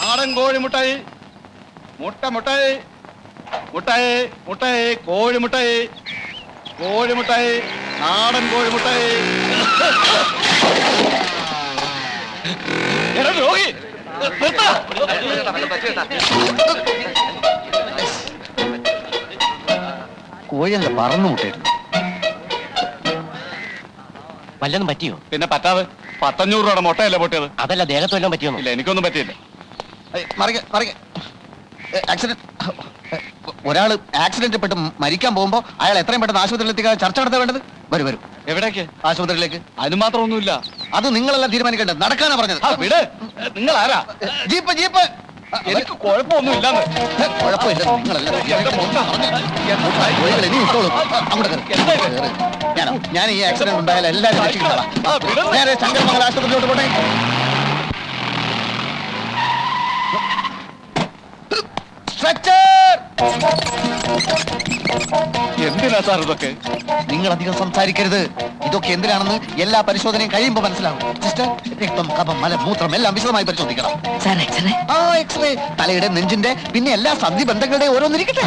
നാടൻ കോഴിമുട്ടായി, മുട്ടമുട്ടായി, മുട്ടായി മുട്ടായി, കോഴിമുട്ടായി, കോഴിമുട്ടായി, നാടൻ കോഴിമുട്ടായി. രോഗി കോഴിയല്ല പറന്നു മുട്ടായിരുന്നു. വല്ലതും പറ്റിയോ? പിന്നെ പറ്റാതെ 500 രൂപയുടെ മുട്ടയല്ലേ പൊട്ടിയത്? അതല്ല, ദേഹത്ത് വല്ലതും പറ്റിയോ? ഇല്ല, എനിക്കൊന്നും പറ്റിയില്ല. ഒരാള് ആക്സിഡന്റ് പെട്ട് മരിക്കാൻ പോകുമ്പോ അയാൾ എത്രയും പെട്ടെന്ന് ആശുപത്രിയിൽ എത്തിക്കാൻ ചർച്ച നടത്താൻ വേണ്ടത്. വരും വരും. എവിടേക്ക്? ആശുപത്രിയിലേക്ക്. അതിന് മാത്രം ഒന്നുമില്ല. അത് നിങ്ങളെല്ലാം തീരുമാനിക്കേണ്ടത്. നടക്കാനാ പറഞ്ഞത്. വിട്. നിങ്ങൾ ആരാ? Jeep jeep. എനിക്ക് കുഴപ്പമൊന്നും ഇല്ലാന്ന്. കുഴപ്പമില്ല, നിങ്ങളെല്ലാം ഞാൻ ഈ ആക്സിഡന്റ് ഉണ്ടായാലും എല്ലാവരും രക്ഷിക്കുന്നതാ. ഞാൻ ശങ്കരമംഗല ആശുപത്രിയിലോട്ട് പോട്ടെ. എന്തിനാ സാർ ഇതൊക്കെ? നിങ്ങൾ അധികം സംസാരിക്കരുത്. ഇതൊക്കെ എന്തിനാണെന്ന് എല്ലാ പരിശോധനയും കഴിയുമ്പോൾ മനസ്സിലാവും. സിസ്റ്റർ, രക്തം, കഫം, മലം, മൂത്രം എല്ലാം വിശദമായി പരിശോധിക്കണം. എക്സ്റേ, തലയുടെ, നെഞ്ചിന്റെ, പിന്നെ എല്ലാ സന്ധി ബന്ധങ്ങളുടെയും ഓരോന്നിരിക്കട്ടെ.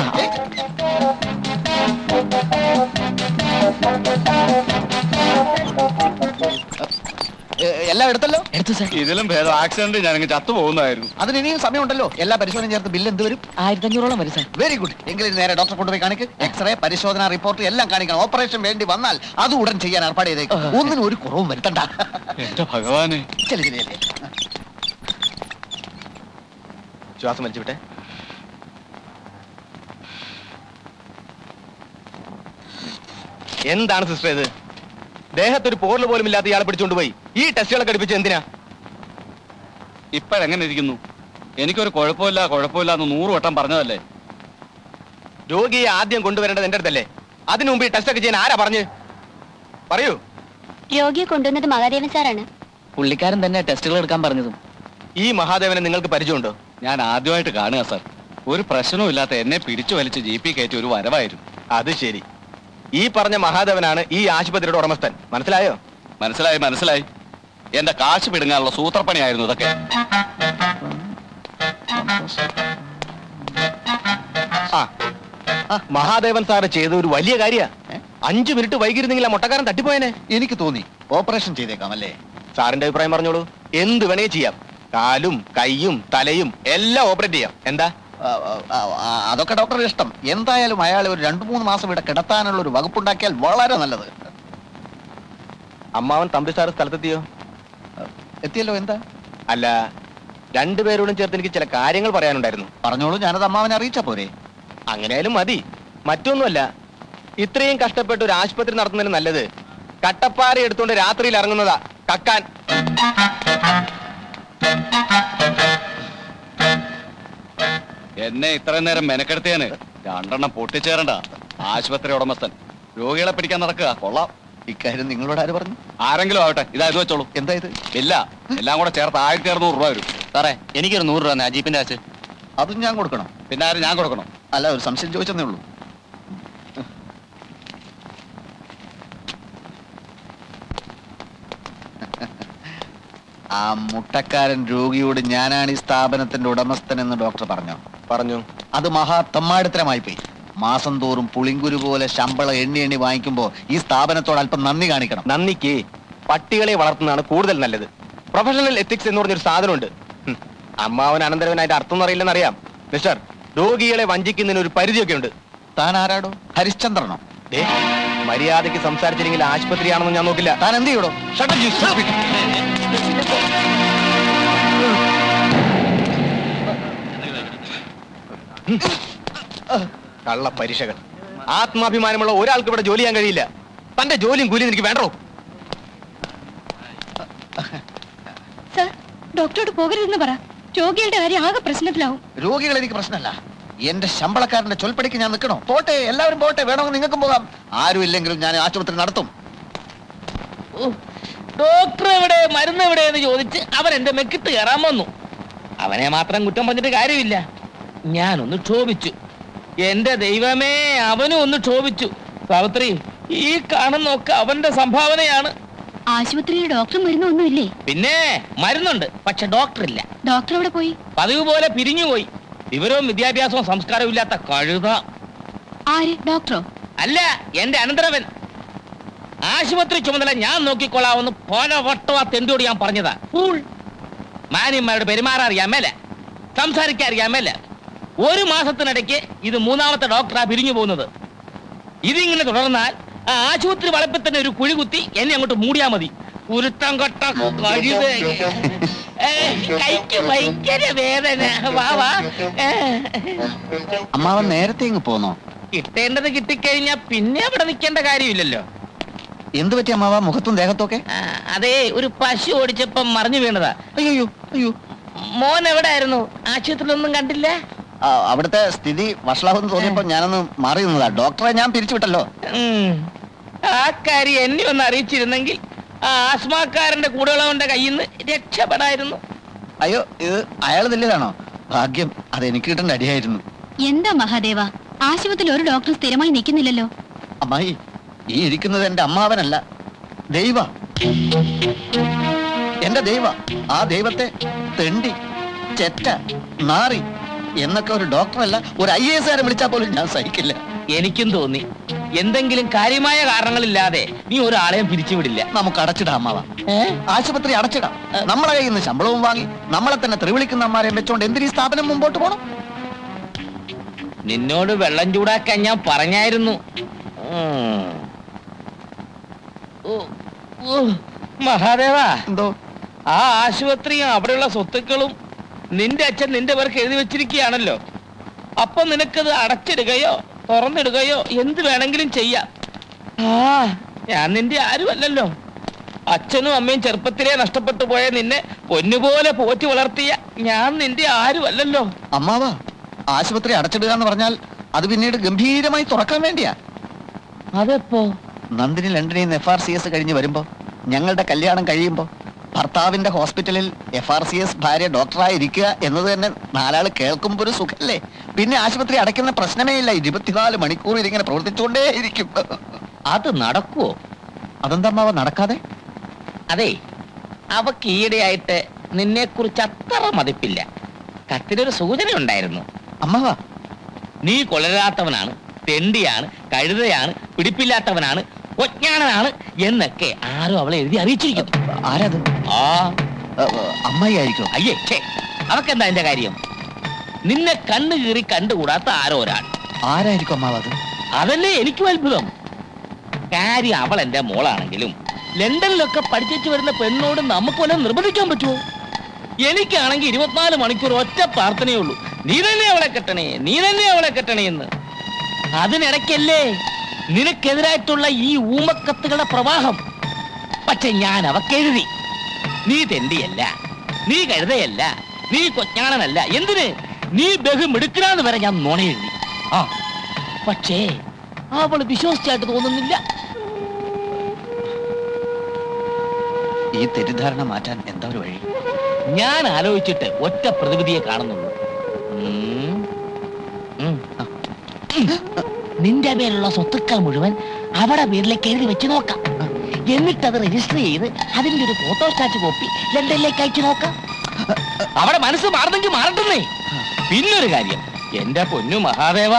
എല്ലാം എടുത്തല്ലോ? എടുത്തു സാർ. ഇതിലും ഭേദം ആക്സിഡന്റ് ഞാനങ്ങ് ചത്തുപോകുന്നതായിരുന്നു. അതിന് ഇനിയും സമയമുണ്ടല്ലോ. എല്ലാ പരിശോധനയും ചേർത്ത് ബില്ല് എന്ത് വരും? 1500 വരും സാർ. Very good. എങ്കിലും നേരെ ഡോക്ടറെ കൊണ്ടുപോയി കാണിക്ക്. എക്സ്റേ, പരിശോധന റിപ്പോർട്ട് എല്ലാം കാണിക്കണം. ഓപ്പറേഷൻ വേണ്ടി വന്നാൽ അത് ഉടൻ ചെയ്യാൻ ഏർപ്പാട് ചെയ്തേക്കും. ഒന്നിനും ഒരു കുറവും വരുത്തണ്ട. എന്റെ ഭഗവാനെ. ശരി ശരി ശരി. ശ്വാസം വലിച്ചു വിട്ടെ. എന്താണ് സിസ്റ്റർ ഇത്? ദേഹത്തൊരു പോറൽ പോലും ഇല്ലാത്ത ഇയാളെ പിടിച്ചുകൊണ്ടുപോയി ഈ ടെസ്റ്റുകളൊക്കെ അടുപ്പിച്ച് എന്തിനാ? ഇപ്പോഴെങ്ങനെ ഇരിക്കുന്നു? എനിക്കൊരു കുഴപ്പമില്ല എന്ന് 100 വട്ടം പറഞ്ഞതല്ലേ. രോഗിയെ ആദ്യം കൊണ്ടുവരേണ്ടത് എന്റെ അടുത്തല്ലേ? അതിനു മുമ്പ് ഈ ടെസ്റ്റ് ഒക്കെ ചെയ്യാൻ ആരാ പറഞ്ഞു? പറയൂ. രോഗിയെ കൊണ്ടുവന്നത് മഹാദേവൻ സാറാണ്. പുള്ളിക്കാരൻ തന്നെ ടെസ്റ്റുകൾ എടുക്കാൻ പറഞ്ഞതും. ഈ മഹാദേവനെ നിങ്ങൾക്ക് പരിചയമുണ്ടോ? ഞാൻ ആദ്യമായിട്ട് കാണുക സാർ. ഒരു പ്രശ്നവും ഇല്ലാത്ത എന്നെ പിടിച്ചു വലിച്ച് ജീപ്പിൽ കയറ്റി ഒരു വരവായിരുന്നു. അത് ശരി. ഈ പറഞ്ഞ മഹാദേവനാണ് ഈ ആശുപത്രിയുടെ ഉടമസ്ഥൻ. മനസ്സിലായോ? മനസ്സിലായി. എന്റെ കാശ് പിടുങ്ങാനുള്ള സൂത്രപ്പണിയായിരുന്നു ഇതൊക്കെ. മഹാദേവൻ സാറ് ചെയ്ത ഒരു വലിയ കാര്യ. 5 മിനിറ്റ് വൈകിരുന്നെങ്കിൽ ആ മുട്ടക്കാരൻ തട്ടിപ്പോയനെ. എനിക്ക് തോന്നി ഓപ്പറേഷൻ ചെയ്തേക്കാം അല്ലേ? സാറിന്റെ അഭിപ്രായം പറഞ്ഞോളൂ. എന്ത് വേണേ ചെയ്യാം. കാലും കൈയും തലയും എല്ലാം ഓപ്പറേറ്റ് ചെയ്യാം. എന്താ? അതൊക്കെ ഡോക്ടറുടെ ഇഷ്ടം. എന്തായാലും അയാൾ ഒരു 2-3 മാസം ഇവിടെ കിടത്താനുള്ള ഒരു വകുപ്പുണ്ടാക്കിയാൽ വളരെ നല്ലത്. അമ്മാവൻ തമ്പി സാറ് സ്ഥലത്തെത്തിയോ? എത്തിയല്ലോ. എന്താ? അല്ല, രണ്ടുപേരോടും ചേർത്ത് എനിക്ക് ചില കാര്യങ്ങൾ പറയാനുണ്ടായിരുന്നു. പറഞ്ഞോളൂ, ഞാനത് അമ്മാവനെ അറിയിച്ചാ പോരെ? അങ്ങനെയാലും മതി. മറ്റൊന്നുമല്ല, ഇത്രയും കഷ്ടപ്പെട്ട് ഒരു ആശുപത്രി നടത്തുന്നതിന് നല്ലത് കട്ടപ്പാറ എടുത്തുകൊണ്ട് രാത്രിയിൽ ഇറങ്ങുന്നതാ കക്കാൻ. എന്നെ ഇത്രയും നേരം മെനക്കെടുത്തിയാണ് 2 എണ്ണം പൊട്ടിച്ചേരണ്ട. ആശുപത്രി ഉടമസ്ഥൻ രോഗികളെ പിടിക്കാൻ നടക്കുക. കൊള്ളാം. ഇക്കാര്യം നിങ്ങളോട് ആര് പറഞ്ഞു? ആരെങ്കിലും ആവട്ടെ, ഇതായത് വെച്ചോളൂ. എന്താ ഇത്? ഇല്ല, എല്ലാം കൂടെ ചേർത്ത് 1600 രൂപ വരും. സാറേ, എനിക്കൊരു 100 രൂപ ജീപ്പിന്റെ കാശ്. അതും ഞാൻ കൊടുക്കണം? പിന്നെ ആരും ഞാൻ കൊടുക്കണം? അല്ല, ഒരു സംശയം ചോദിച്ചെന്നേ ഉള്ളൂ. ആ മുട്ടക്കാരൻ രോഗിയോട് ഞാനാണ് ഈ സ്ഥാപനത്തിന്റെ ഉടമസ്ഥൻ എന്ന് ഡോക്ടർ പറഞ്ഞു. അത് മഹാ തെമ്മാടിത്തരമായി പോയി. മാസം തോറും പുളിങ്കുരു പോലെ ശമ്പളം എണ്ണി വാങ്ങിക്കുമ്പോ ഈ സ്ഥാപനത്തോട് അല്പം നന്ദി കാണിക്കണം. നന്ദിക്ക് പട്ടികളെ വളർത്തുന്നതാണ് കൂടുതൽ നല്ലത്. പ്രൊഫഷണൽ എത്തിക്സ് എന്ന് പറഞ്ഞൊരു സാധനമുണ്ട്. അമ്മാവൻ അനന്തരവനായിട്ട് അർത്ഥം അറിയില്ലെന്ന് അറിയാം. മിസ്റ്റർ, രോഗികളെ വഞ്ചിക്കുന്നതിന് ഒരു പരിധിയൊക്കെ ഉണ്ട്. താൻ ആരാടോ? ഹരിശ്ചന്ദ്രനോ? മര്യാദയ്ക്ക് സംസാരിച്ചില്ലെങ്കിൽ ആശുപത്രിയാണെന്ന് ഞാൻ നോക്കില്ല. താൻ എന്ത് ചെയ്യടോ? കള്ള പരീക്ഷകൾ. ആത്മാഭിമാനമുള്ള ഒരാൾക്ക് ഇവിടെ ജോലി ചെയ്യാൻ കഴിയില്ല. തന്റെ ജോലിയും കൂലിയും എനിക്ക് വേണ്ടോ? സർ, ഡോക്ടറോട് പോകരുതെന്ന് പറ. രോഗികളുടെ കാര്യം ആകെ പ്രശ്നത്തിലാവും. രോഗികൾ എനിക്ക് പ്രശ്നമല്ല. എന്റെ ശമ്പളക്കാരന്റെ ചൊൽപ്പടിക്ക് ഞാൻ നിൽക്കണോ? പോട്ടെ, എല്ലാവരും പോട്ടെ. വേണമെങ്കിൽ നിങ്ങൾക്കും പോകാം. ആരും ഇല്ലെങ്കിലും ഞാൻ ആശുപത്രി നടത്തും. ഡോക്ടർ എവിടെ, മരുന്ന് എവിടെ എന്ന് ചോദിച്ച് അവൻ എന്റെ മെക്കിട്ട് കയറാൻ വന്നു. അവനെ മാത്രം കുറ്റം പറഞ്ഞിട്ട് കാര്യമില്ല. ഞാനൊന്ന് ക്ഷോഭിച്ചു. എന്റെ ദൈവമേ, അവനും ഒന്ന് ക്ഷോഭിച്ചു. സാവിത്രി, ഈ കാണുന്നൊക്കെ അവന്റെ സംഭാവനയാണ്. ആശുപത്രിയിൽ ഡോക്ടറും മരുന്നൊന്നുമില്ലേ? പിന്നെ മരുന്നുണ്ട്, പക്ഷെ ഡോക്ടർ ഇല്ല. ഡോക്ടർ എവിടെ പോയി? പതിവ് പോലെ പിരിഞ്ഞുപോയി. വിവരവും വിദ്യാഭ്യാസവും സംസ്കാരവും ഇല്ലാത്ത കഴുത. ആര്? ഡോക്ടറോ? അല്ല, എന്റെ അനന്തരവൻ. ആശുപത്രി ചുമതല ഞാൻ നോക്കിക്കൊള്ളാവുന്ന പല വട്ടം ആ തെണ്ടിയോട് ഞാൻ പറഞ്ഞതാ. ഫൂൾ. മാന്യന്മാരോട് പെരുമാറാൻ അറിയാമല്ല, സംസാരിക്കാൻ അറിയാമല്ല. ഒരു മാസത്തിനിടയ്ക്ക് ഇത് 3ാമത്തെ ഡോക്ടറാ പിരിഞ്ഞു പോകുന്നത്. ഇതിങ്ങനെ തുടർന്നാൽ ആ ആശുപത്രി വളപ്പിൽ തന്നെ ഒരു കുഴി കുത്തി എന്നെ അങ്ങോട്ട് മൂടിയാ മതി. ഉരുത്തം കൊട്ട കഴുത. കൈക്ക് ഭയങ്കര വേദന. വാ വാ. അമ്മാവൻ നേരത്തെ ഇങ്ങ് പോന്നോ? കിട്ടേണ്ടത് കിട്ടിക്കഴിഞ്ഞാ പിന്നെ അവിടെ നിൽക്കേണ്ട കാര്യമില്ലല്ലോ. എന്ത് പറ്റി അമ്മാവ, മുഖത്തും ദേഹത്തൊക്കെ? അതേ, ഒരു പശു ഓടിച്ചപ്പം മറിഞ്ഞു വീണതാ. അയ്യോ അയ്യോ. മോൻ എവിടെയായിരുന്നു? ആശുപത്രിയിലൊന്നും കണ്ടില്ല? അവിടുത്തെ സ്ഥിതി വഷളാവെന്ന് തോന്നിയപ്പോ ഞാനൊന്ന് മാറി നിന്നതാ. ഡോക്ടറെ ഞാൻ പിരിച്ചുവിട്ടല്ലോ. ആ കാര്യം എന്നെ ഒന്ന് അറിയിച്ചിരുന്നെങ്കിൽ ആ ആസ്മാക്കാരന്റെ കൂടെയുള്ളവന്റെ കയ്യിൽ നിന്ന് രക്ഷപ്പെടായിരുന്നു. അയ്യോ, ഇത് അയാൾ വലിയതാണോ? ഭാഗ്യം, അത് എനിക്ക് കിട്ടേണ്ട അടിയായിരുന്നു. എന്താ മഹാദേവ, ആശുപത്രിയിൽ ഒരു ഡോക്ടർ സ്ഥിരമായി നിൽക്കുന്നില്ലല്ലോ? അമ്മായി, ഈ ഇരിക്കുന്നത് എന്റെ അമ്മാവനല്ല, ദൈവ. എന്റെ ദൈവ. ആ ദൈവത്തെ തെണ്ടി, ചെറ്റ, നാറി എന്നൊക്കെ ഒരു ഡോക്ടറല്ല, ഒരു IAS വിളിച്ചാൽ പോലും ഞാൻ സഹിക്കില്ല. എനിക്കും തോന്നി എന്തെങ്കിലും കാര്യമായ കാരണങ്ങളില്ലാതെ നീ ഒരാളെയും പിരിച്ചുവിടില്ല. നമുക്ക് അടച്ചിടാം അമ്മാവ. ആശുപത്രി അടച്ചിടാം. നമ്മളെ കയ്യിൽ നിന്ന് ശമ്പളവും വാങ്ങി നമ്മളെ തന്നെ തെറിവിളിക്കുന്ന അമ്മാരെയും വെച്ചോണ്ട് എന്തിനീ സ്ഥാപനം മുമ്പോട്ട് പോണം? നിന്നോട് വെള്ളം ചൂടാക്കാൻ ഞാൻ പറഞ്ഞായിരുന്നു. മഹാദേവ, എന്തോ? ആ ആശുപത്രിയും അവിടെയുള്ള സ്വത്തുക്കളും നിന്റെ അച്ഛൻ നിന്റെ പേർക്ക് എഴുതി വെച്ചിരിക്കുകയാണല്ലോ. അപ്പൊ നിനക്കത് അടച്ചിടുകയോ തുറന്നിടുകയോ എന്ത് വേണമെങ്കിലും ചെയ്യാം. ഞാൻ നിന്റെ ആരുമല്ലല്ലോ. അച്ഛനും അമ്മയും ചെറുപ്പത്തിലേ നഷ്ടപ്പെട്ടു പോയ നിന്നെ പൊന്നുപോലെ പോറ്റി വളർത്തിയ ഞാൻ നിന്റെ ആരുമല്ലല്ലോ. അമ്മാവ, ആശുപത്രി അടച്ചിടുക എന്ന് പറഞ്ഞാൽ അത് പിന്നീട് ഗംഭീരമായി തുറക്കാൻ വേണ്ടിയാ. അതെപ്പോ? നന്ദിനി ലണ്ടനിൽ നിന്ന് FRCS കഴിഞ്ഞ് വരുമ്പോ, ഞങ്ങളുടെ കല്യാണം കഴിയുമ്പോ, ഭർത്താവിന്റെ ഹോസ്പിറ്റലിൽ FRCS ഭാര്യ ഡോക്ടറായി ഇരിക്കുക എന്നത് തന്നെ നാലാള് കേൾക്കുമ്പോ ഒരു സുഖല്ലേ? പിന്നെ ആശുപത്രി അടയ്ക്കുന്ന പ്രശ്നമേ ഇല്ല. 24 മണിക്കൂർ ഇതിങ്ങനെ പ്രവർത്തിച്ചുകൊണ്ടേ ഇരിക്കും. അത് നടക്കുവോ? അതെന്താ അമ്മാവ നടക്കാതെ? അതെ, അവക്ക് ഈയിടെയായിട്ട് നിന്നെ കുറിച്ച് അത്ര മതിപ്പില്ല. കത്തിലൊരു സൂചന ഉണ്ടായിരുന്നു. അമ്മാവ, നീ കൊളരാത്തവനാണ്, തെണ്ടിയാണ്, കഴുതയാണ്, പിടിപ്പില്ലാത്തവനാണ്, ഒജ്ഞാനനാണ് എന്നൊക്കെ ആരോ അവളെ എഴുതി അറിയിച്ചിരിക്കുന്നു. ആരത്? അമ്മായി ആയിരിക്കും. അയ്യേ, ഛേ, അവക്കെന്താ എന്റെ കാര്യം? നിന്നെ കണ്ണു കീറി കണ്ടുകൂടാത്ത ആരോ ഒരാൾ. ആരായിരിക്കും അമ്മാവ അത്? അതല്ലേ എനിക്കും അത്ഭുതം. കാര്യം അവൾ എന്റെ മോളാണെങ്കിലും ലണ്ടനിലൊക്കെ പഠിച്ചു വരുന്ന പെണ്ണോട് നമുക്ക് വല്ലതും നിർബന്ധിക്കാൻ പറ്റുമോ? എനിക്കാണെങ്കിൽ 24 മണിക്കൂർ ഒറ്റ പ്രാർത്ഥനയേ ഉള്ളൂ, നീ തന്നെ അവളെ കെട്ടണേ, നീ തന്നെ അവളെ കെട്ടണേ എന്ന്. അതിനിടയ്ക്കല്ലേ നിനക്കെതിരായിട്ടുള്ള ഈ ഊമക്കത്തുകളുടെ പ്രവാഹം. പക്ഷെ ഞാൻ അവക്കെഴുതി, നീ തെണ്ടിയല്ല, നീ കഴുതയല്ല, നീ കൊജ്ഞാനനല്ല, എന്തിന് നീ ബഹുമിടുക്കനാന്ന് വരെ ഞാൻ നുണയെഴുതി. പക്ഷേ അവള് വിശ്വസിച്ചായിട്ട് തോന്നുന്നില്ല. ഈ തെറ്റിദ്ധാരണ മാറ്റാൻ എന്താ ഒരു വഴി? ഞാൻ ആലോചിച്ചിട്ട് ഒറ്റ പ്രതിവിധിയെ കാണുന്നുള്ളൂ. നിന്റെ പേരുള്ള സ്വത്തുക്കൾ മുഴുവൻ അവിടെ പേരിലേക്ക് എഴുതി വെച്ച് നോക്കാം. എന്നിട്ട് അത് രജിസ്റ്റർ ചെയ്ത് അതിന്റെ ഒരു ഫോട്ടോസ്റ്റാറ്റ് കോപ്പി ലണ്ടനിലേക്ക് അയച്ചു നോക്കാം. അവിടെ മനസ്സ് മാറുന്നെങ്കിൽ മാറട്ടെന്നേ. പിന്നൊരു കാര്യം, എന്റെ പൊന്നു മഹാദേവ,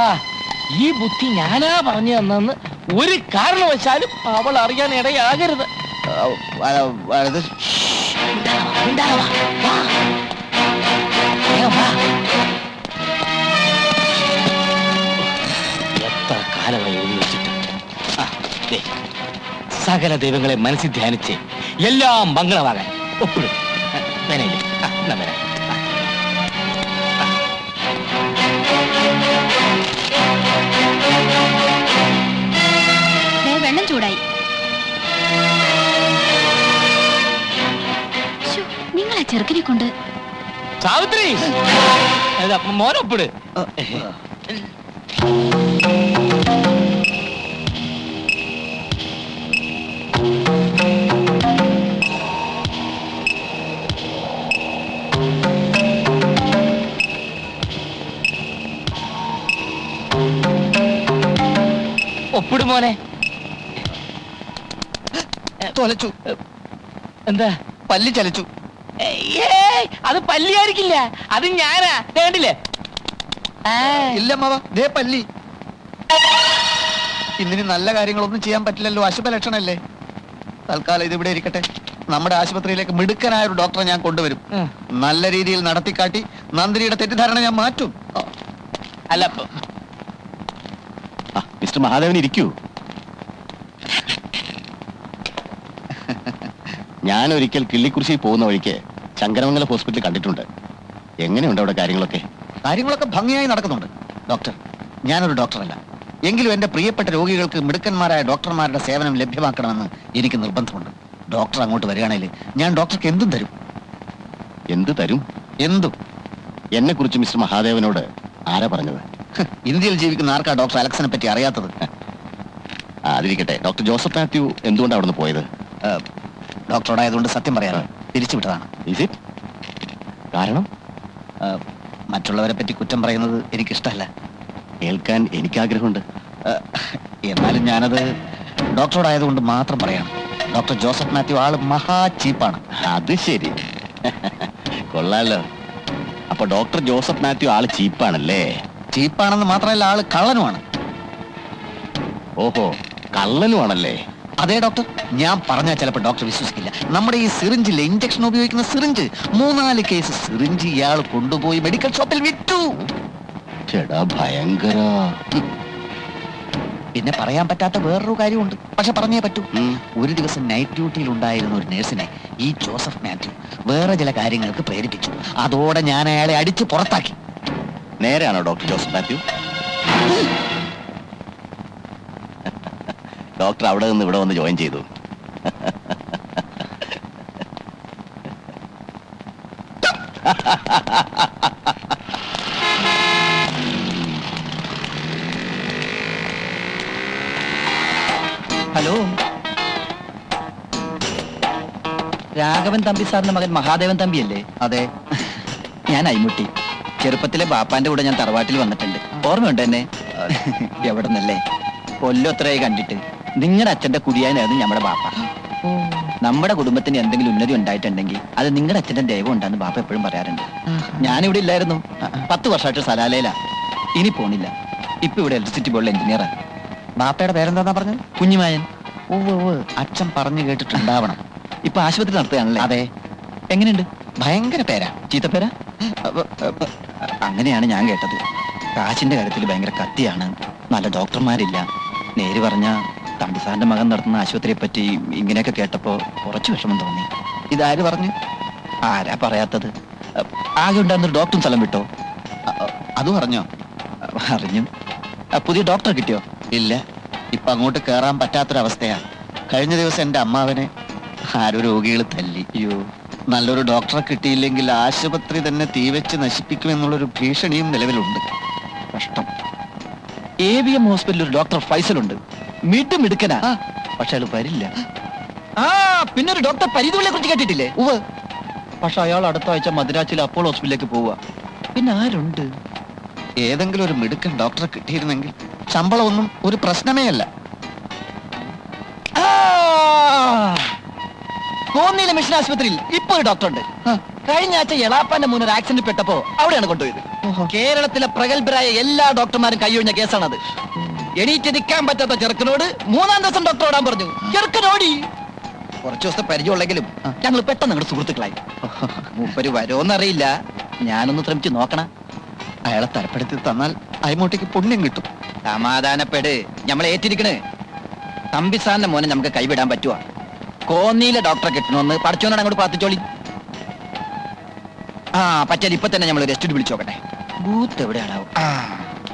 ഈ ബുദ്ധി ഞാനാ പറഞ്ഞു തന്നെന്ന് ഒരു കാരണവശാലും അവൾ അറിയാൻ ഇടയാകരുത്. എത്ര കാലമായി എഴുതി വെച്ചിട്ട്. സകല ദൈവങ്ങളെ മനസ്സിൽ ധ്യാനിച്ച് എല്ലാം മംഗളമാകാൻ ഒപ്പിടും. വെള്ളം ചൂടായി. നിങ്ങൾ ആ ചെറുക്കിനെ കൊണ്ട്. സാവിത്രി, മോനൊപ്പിട്. ഒപ്പിട് മോനെ. തൊലച്ചു. എന്താ? പല്ലി ചലിച്ചു. ഏയ്, അത് പല്ലിയായിരിക്കില്ല, അത് ഞാനാ. ദേ കണ്ടില്ലേ? ഇല്ല അമ്മാവ, ദേ പല്ലി. ഇന്നിനി നല്ല കാര്യങ്ങളൊന്നും ചെയ്യാൻ പറ്റില്ലല്ലോ, അശുഭ ലക്ഷണല്ലേ. തൽക്കാലം ഇതിവിടെ ഇരിക്കട്ടെ. നമ്മുടെ ആശുപത്രിയിലേക്ക് മിടുക്കനായ ഒരു ഡോക്ടറെ ഞാൻ കൊണ്ടുവരും. നല്ല രീതിയിൽ നടത്തിക്കാട്ടി നന്ദിനിയുടെ തെറ്റിദ്ധാരണ ഞാൻ മാറ്റും. അല്ല, മിസ്റ്റർ മഹാദേവൻ ഇരിക്കൂ. ഞാൻ ഒരിക്കൽ കിള്ളിക്കുറിശി പോകുന്ന വഴിക്ക് ശങ്കരമംഗലം ഹോസ്പിറ്റലിൽ കണ്ടിട്ടുണ്ട്. എങ്ങനെയുണ്ട് അവിടെ കാര്യങ്ങളൊക്കെ? കാര്യങ്ങളൊക്കെ ഭംഗിയായി നടക്കുന്നുണ്ട് ഡോക്ടർ. ഞാനൊരു ഡോക്ടറല്ല, എങ്കിലും എന്റെ പ്രിയപ്പെട്ട രോഗികൾക്ക് മിടുക്കന്മാരായ ഡോക്ടർമാരുടെ സേവനം ലഭ്യമാക്കണമെന്ന് എനിക്ക് നിർബന്ധമുണ്ട്. ഡോക്ടർ അങ്ങോട്ട് വരികയാണെങ്കിൽ ഞാൻ ഡോക്ടർക്ക് എന്തും തരും. എന്ത് തരും? എന്തും. എന്നെ കുറിച്ച് മിസ്റ്റർ മഹാദേവനോട് ആരാ പറഞ്ഞത്? ഇന്ത്യയിൽ ജീവിക്കുന്ന ആർക്കാ ഡോക്ടർ അലക്സിനെ പറ്റി അറിയാത്തത്? അതിരിക്കട്ടെ, ഡോക്ടർ ജോസഫ് മാത്യു എന്തുകൊണ്ടാണ് അവിടെ നിന്ന് പോയത്? ഡോക്ടറോടായതുകൊണ്ട് സത്യം പറയാതെ തിരിച്ചുവിട്ടതാണ്. Is it? കാരണം? മറ്റുള്ളവരെ പറ്റി കുറ്റം പറയുന്നത് എനിക്കിഷ്ടമല്ല. കേൾക്കാൻ എനിക്ക് ആഗ്രഹമുണ്ട്. എന്നാലും ഞാനത് ഡോക്ടറോടായതുകൊണ്ട് മാത്രം പറയണം. ഡോക്ടർ ജോസഫ് മാത്യു ആള് മഹാ ചീപ്പാണ്. അത് ശരി. കൊള്ളാലോ. അപ്പൊ ഡോക്ടർ ജോസഫ് മാത്യു ആള് ചീപ്പാണല്ലേ? ചീപ്പാണെന്ന് മാത്രമല്ല, ആള് കള്ളനുമാണ്. ഓഹോ, കള്ളനുമാണല്ലേ? അതെ ഡോക്ടർ, ഞാൻ പറഞ്ഞാൽ ചിലപ്പോൾ ഡോക്ടർ വിശ്വസിക്കില്ല. നമ്മുടെ ഈ സിറിഞ്ചില്ലേ, ഇഞ്ചക്ഷൻ ഉപയോഗിക്കുന്ന സിറിഞ്ച്, 3-4 കേസ് സിറിഞ്ച് ഇയാൾ കൊണ്ടുപോയി മെഡിക്കൽ ഷോപ്പിൽ വിറ്റു. ചേടാ ഭയങ്കര. പിന്നെ പറയാൻ പറ്റാത്ത വേറൊരു കാര്യമുണ്ട്, പക്ഷെ പറഞ്ഞേ പറ്റൂ. ഒരു ദിവസം നൈറ്റ് ഡ്യൂട്ടിയിൽ ഉണ്ടായിരുന്ന ഒരു നേഴ്സിനെ ഈ ജോസഫ് മാത്യു വേറെ ചില കാര്യങ്ങൾക്ക് പ്രേരിപ്പിച്ചു. അതോടെ ഞാൻ അയാളെ അടിച്ച് പുറത്താക്കി. നേരെയാണോ ഡോക്ടർ ജോസഫ് മാത്യു? ഡോക്ടർ അവിടെ നിന്ന് ഇവിടെ വന്ന് ജോയിൻ ചെയ്തു. ഹലോ, രാഘവൻ തമ്പി സാറിന്റെ മകൻ മഹാദേവൻ തമ്പിയല്ലേ? അതെ, ഞാൻ അയ്മുട്ടി. ചെറുപ്പത്തിലെ ബാപ്പാന്റെ കൂടെ ഞാൻ തറവാട്ടിൽ വന്നിട്ടുണ്ട്. ഓർമ്മയുണ്ട് എന്നെ? എവിടെ നിന്നല്ലേ? കൊല്ലത്രയായി കണ്ടിട്ട്. നിങ്ങളുടെ അച്ഛന്റെ കുടിയാനായിരുന്നു നമ്മുടെ ബാപ്പ. നമ്മുടെ കുടുംബത്തിന് എന്തെങ്കിലും ഉന്നതി ഉണ്ടായിട്ടുണ്ടെങ്കിൽ അത് നിങ്ങളുടെ അച്ഛന്റെ ദൈവം ഉണ്ടാന്ന് ബാപ്പ എപ്പോഴും പറയാറുണ്ട്. ഞാനിവിടെ ഇല്ലായിരുന്നു. 10 വർഷമായിട്ട് സലാലയിലാ. ഇനി പോണില്ല. ഇപ്പൊ ഇവിടെ ഇലക്ട്രിസിറ്റി ബോർഡിൽ എഞ്ചിനീയറാ. ബാപ്പയുടെ പേരെന്താ പറഞ്ഞത്? കുഞ്ഞുമായൻ. അച്ഛൻ പറഞ്ഞു കേട്ടിട്ടുണ്ടാവണം. ഇപ്പൊ ആശുപത്രി നടത്തുകയാണല്ലേ? അതെ. എങ്ങനെയുണ്ട്? ഭയങ്കര പേരാ. ചീത്തപ്പേരാ? അങ്ങനെയാണ് ഞാൻ കേട്ടത്. കാശിന്റെ കാര്യത്തിൽ ഭയങ്കര കത്തിയാണ്. നല്ല ഡോക്ടർമാരില്ല. നേര് പറഞ്ഞ തമ്പിസാറിന്റെ മകൻ നടത്തുന്ന ആശുപത്രിയെ പറ്റി ഇങ്ങനെയൊക്കെ കേട്ടപ്പോ കുറച്ച് വിഷമം തോന്നി. ഇതാര് പറഞ്ഞു? ആരാ പറയാത്തത്? ആകെ ഉണ്ടായിരുന്നൊരു ഡോക്ടറും സ്ഥലം വിട്ടോ? അത് പറഞ്ഞോ? അറിഞ്ഞു. പുതിയ ഡോക്ടറെ കിട്ടിയോ? ഇല്ല, ഇപ്പൊ അങ്ങോട്ട് കേറാൻ പറ്റാത്തൊരവസ്ഥയാ. കഴിഞ്ഞ ദിവസം എന്റെ അമ്മാവനെ ആരോ രോഗികൾ തല്ലി. അയ്യോ. നല്ലൊരു ഡോക്ടറെ കിട്ടിയില്ലെങ്കിൽ ആശുപത്രി തന്നെ തീവെച്ച് നശിപ്പിക്കുമെന്നുള്ളൊരു ഭീഷണിയും നിലവിലുണ്ട്. കഷ്ടം. AVM ഹോസ്പിറ്റലിൽ ഒരു ഡോക്ടർ ഫൈസലുണ്ട്. മിടുക്കനാ. പക്ഷെ അയാൾ വരില്ല. പിന്നെ ഒരു ഡോക്ടർ പരിധുവിനെ കുറിച്ച് കേട്ടിട്ടില്ലേ? പക്ഷെ അയാൾ അടുത്ത ആഴ്ച മദ്രാസിലെ അപ്പോളോ ഹോസ്പിറ്റലിലേക്ക് പോവുക. പിന്നെ ആരുണ്ട്? ഏതെങ്കിലും ഒരു മിടുക്കൻ ഡോക്ടറെ കിട്ടിയിരുന്നെങ്കിൽ ശമ്പളമൊന്നും ഒരു പ്രശ്നമേ അല്ല. കോന്നിയിലെ മിഷൻ ആശുപത്രിയിൽ ഇപ്പൊ ഒരു ഡോക്ടർ ഉണ്ട്. കഴിഞ്ഞ ആഴ്ച എളാപ്പാന്റെ മുന്നിൽ ഒരു ആക്സിഡന്റ് പെട്ടപ്പോ അവിടെയാണ് കൊണ്ടുപോയത്. കേരളത്തിലെ പ്രഗത്ഭരായ എല്ലാ ഡോക്ടർമാരും കൈയൊഴിഞ്ഞ കേസാണത്. എണീറ്റ് നിൽക്കാൻ പറ്റാത്ത ചെറുക്കനോട് 3-ാം ദിവസം ഡോക്ടർ ഓടാൻ പറഞ്ഞു. ചെറുക്കനോടി. കുറച്ചു ദിവസത്തെ പരിചയമുള്ളെങ്കിലും ഞങ്ങൾ പെട്ടെന്ന് ഞങ്ങളുടെ സുഹൃത്തുക്കളായി. മൂപ്പര് വരുമോന്നറിയില്ല. ഞാനൊന്ന് ശ്രമിച്ചു നോക്കണം. അയാളെ തരപ്പെടുത്തി തന്നാൽ അയ്മോട്ടേക്ക് പുണ്യം കിട്ടും. സമാധാനപ്പെട്, നമ്മൾ ഏറ്റിരിക്കണ്. തമ്പിസാറിന്റെ മോനെ നമുക്ക് കൈവിടാൻ പറ്റുവാ. കോന്നിയിലെ ഡോക്ടറെ കിട്ടണമെന്ന് പഠിച്ചോന്നാണ് അങ്ങോട്ട് പ്രാർത്ഥിച്ചോളി. പറ്റാൽ ഇപ്പൊ തന്നെ നമ്മൾ റെസ്റ്റ് വിളിച്ചോക്കട്ടെ. ബൂത്ത് എവിടെയാണാവും?